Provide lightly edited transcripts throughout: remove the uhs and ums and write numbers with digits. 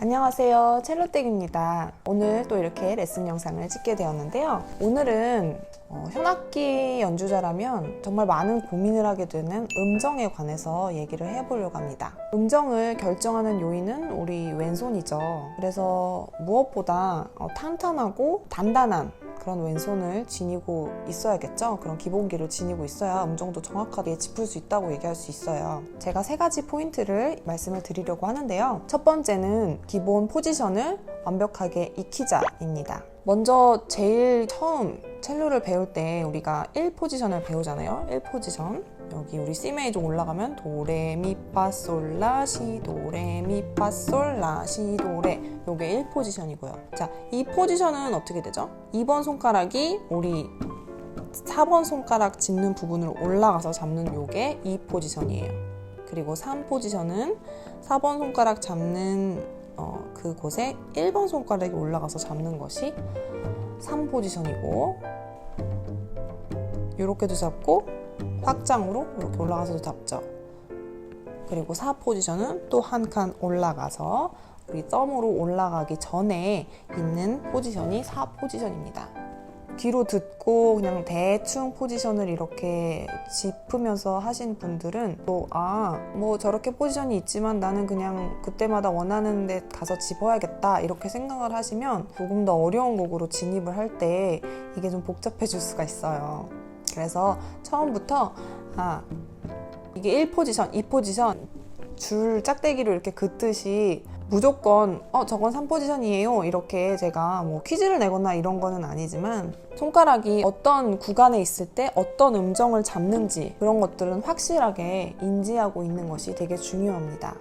안녕하세요, 첼로땡입니다. 오늘 또 이렇게 레슨 영상을 찍게 되었는데요. 오늘은 현악기 연주자라면 정말 많은 고민을 하게 되는 음정에 관해서 얘기를 해보려고 합니다. 음정을 결정하는 요인은 우리 왼손이죠. 그래서 무엇보다 탄탄하고 단단한 그런 왼손을 지니고 있어야겠죠. 그런 기본기를 지니고 있어야 음정도 정확하게 짚을 수 있다고 얘기할 수 있어요. 제가 3가지 포인트를 말씀을 드리려고 하는데요. 첫 번째는 기본 포지션을 완벽하게 익히자입니다. 먼저 제일 처음 첼로를 배울 때 우리가 1포지션을 배우잖아요. 1포지션. 여기 우리 C 메이저 올라가면 도레미파솔라 시도레미파솔라 시도레, 요게 1포지션이고요. 자, 2포지션은 어떻게 되죠? 2번 손가락이 우리 4번 손가락 짚는 부분으로 올라가서 잡는 요게 2포지션이에요. 그리고 3포지션은 4번 손가락 잡는 그곳에 1번 손가락이 올라가서 잡는 것이 3포지션이고, 요렇게도 잡고 확장으로 이렇게 올라가서도 잡죠. 그리고 4포지션은 또 한 칸 올라가서 우리 썸으로 올라가기 전에 있는 포지션이 4포지션입니다. 귀로 듣고 그냥 대충 포지션을 이렇게 짚으면서 하신 분들은 또 뭐 저렇게 포지션이 있지만 나는 그냥 그때마다 원하는 데 가서 짚어야겠다 이렇게 생각을 하시면 조금 더 어려운 곡으로 진입을 할 때 이게 좀 복잡해질 수가 있어요. 그래서 처음부터 이게 1포지션, 2포지션 줄 짝대기로 이렇게 긋듯이 무조건 저건 3포지션이에요 이렇게 제가 뭐 퀴즈를 내거나 이런 거는 아니지만 손가락이 어떤 구간에 있을 때 어떤 음정을 잡는지 그런 것들은 확실하게 인지하고 있는 것이 되게 중요합니다.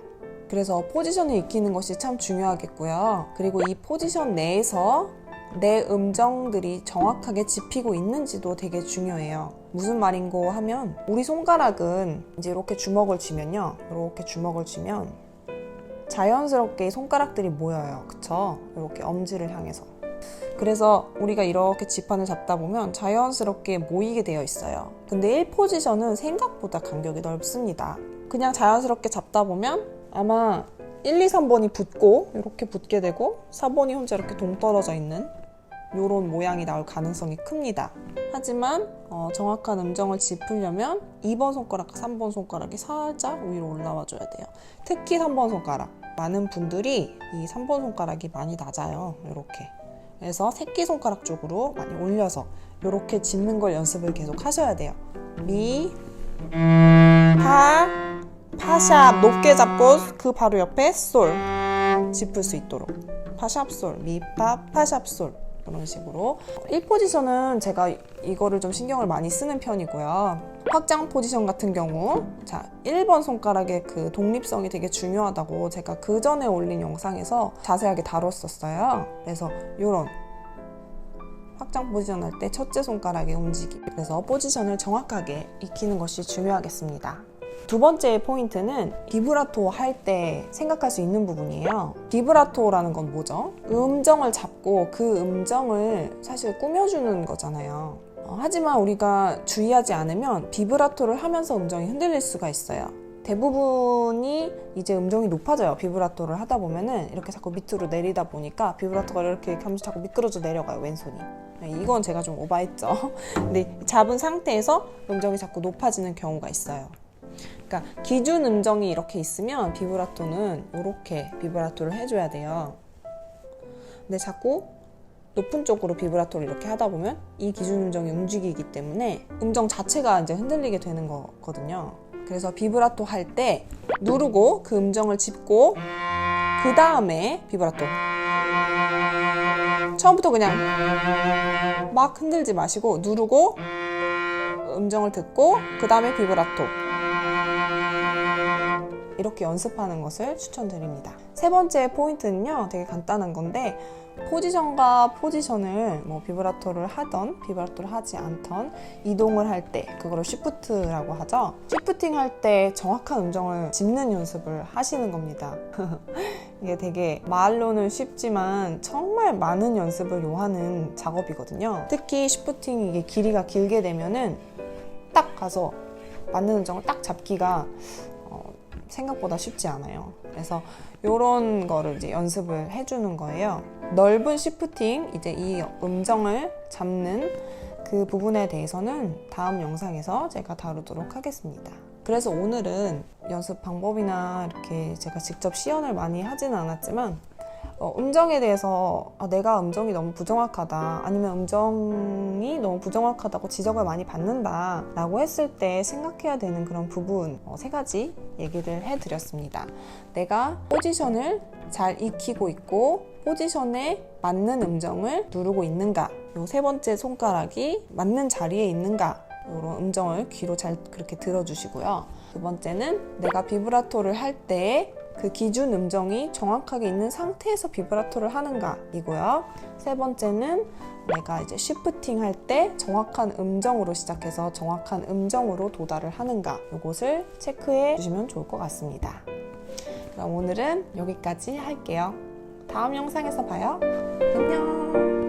그래서 포지션을 익히는 것이 참 중요하겠고요. 그리고 이 포지션 내에서 내 음정들이 정확하게 짚히고 있는지도 되게 중요해요. 무슨 말인고 하면 우리 손가락은 이제 이렇게 주먹을 쥐면요, 이렇게 주먹을 쥐면 자연스럽게 손가락들이 모여요. 그쵸? 이렇게 엄지를 향해서. 그래서 우리가 이렇게 지판을 잡다 보면 자연스럽게 모이게 되어 있어요. 근데 1포지션은 생각보다 간격이 넓습니다. 그냥 자연스럽게 잡다 보면 아마 1, 2, 3번이 붙고 이렇게 붙게 되고 4번이 혼자 이렇게 동떨어져 있는 이런 모양이 나올 가능성이 큽니다. 하지만 정확한 음정을 짚으려면 2번 손가락, 3번 손가락이 살짝 위로 올라와 줘야 돼요. 특히 3번 손가락. 많은 분들이 이 3번 손가락이 많이 낮아요. 이렇게. 그래서 새끼손가락 쪽으로 많이 올려서 이렇게 짚는 걸 연습을 계속 하셔야 돼요. 미, 파, 파샵 높게 잡고 그 바로 옆에 솔 짚을 수 있도록. 파샵 솔, 미, 파, 파샵 솔 그런 식으로. 1포지션은 제가 이거를 좀 신경을 많이 쓰는 편이고요. 확장 포지션 같은 경우 1번 손가락의 그 독립성이 되게 중요하다고 제가 그 전에 올린 영상에서 자세하게 다뤘었어요. 그래서 이런 확장 포지션 할 때 첫째 손가락의 움직임, 그래서 포지션을 정확하게 익히는 것이 중요하겠습니다. 두 번째 포인트는 비브라토 할 때 생각할 수 있는 부분이에요. 비브라토라는 건 뭐죠? 음정을 잡고 그 음정을 사실 꾸며주는 거잖아요. 하지만 우리가 주의하지 않으면 비브라토를 하면서 음정이 흔들릴 수가 있어요. 대부분이 이제 음정이 높아져요. 비브라토를 하다 보면은 이렇게 자꾸 밑으로 내리다 보니까 비브라토가 이렇게 하면서 자꾸 미끄러져 내려가요, 왼손이. 이건 제가 좀 오바했죠. 근데 잡은 상태에서 음정이 자꾸 높아지는 경우가 있어요. 그러니까 기준 음정이 이렇게 있으면 비브라토는 이렇게 비브라토를 해줘야 돼요. 근데 자꾸 높은 쪽으로 비브라토를 이렇게 하다 보면 이 기준 음정이 움직이기 때문에 음정 자체가 이제 흔들리게 되는 거거든요. 그래서 비브라토 할 때 누르고 그 음정을 짚고 그 다음에 비브라토. 처음부터 그냥 막 흔들지 마시고 누르고 음정을 듣고 그 다음에 비브라토. 이렇게 연습하는 것을 추천드립니다. 세 번째 포인트는요, 되게 간단한 건데 포지션과 포지션을 비브라토를 하던 비브라토를 하지 않던 이동을 할 때 그거를 쉬프트라고 하죠. 쉬프팅 할 때 정확한 음정을 짚는 연습을 하시는 겁니다. 이게 되게 말로는 쉽지만 정말 많은 연습을 요하는 작업이거든요. 특히 쉬프팅 이게 길이가 길게 되면은 딱 가서 맞는 음정을 딱 잡기가 생각보다 쉽지 않아요. 그래서 이런 거를 이제 연습을 해주는 거예요. 넓은 시프팅, 이제 이 음정을 잡는 그 부분에 대해서는 다음 영상에서 제가 다루도록 하겠습니다. 그래서 오늘은 연습 방법이나 이렇게 제가 직접 시연을 많이 하지는 않았지만 음정에 대해서 내가 음정이 너무 부정확하다, 아니면 음정이 너무 부정확하다고 지적을 많이 받는다 라고 했을 때 생각해야 되는 그런 부분 3가지 얘기를 해드렸습니다. 내가 포지션을 잘 익히고 있고 포지션에 맞는 음정을 누르고 있는가, 요 3번째 손가락이 맞는 자리에 있는가, 이런 음정을 귀로 잘 그렇게 들어주시고요. 2번째는 내가 비브라토를 할 때 그 기준 음정이 정확하게 있는 상태에서 비브라토를 하는가 이고요. 3번째는 내가 이제 쉬프팅 할 때 정확한 음정으로 시작해서 정확한 음정으로 도달을 하는가, 이것을 체크해 주시면 좋을 것 같습니다. 그럼 오늘은 여기까지 할게요. 다음 영상에서 봐요. 안녕.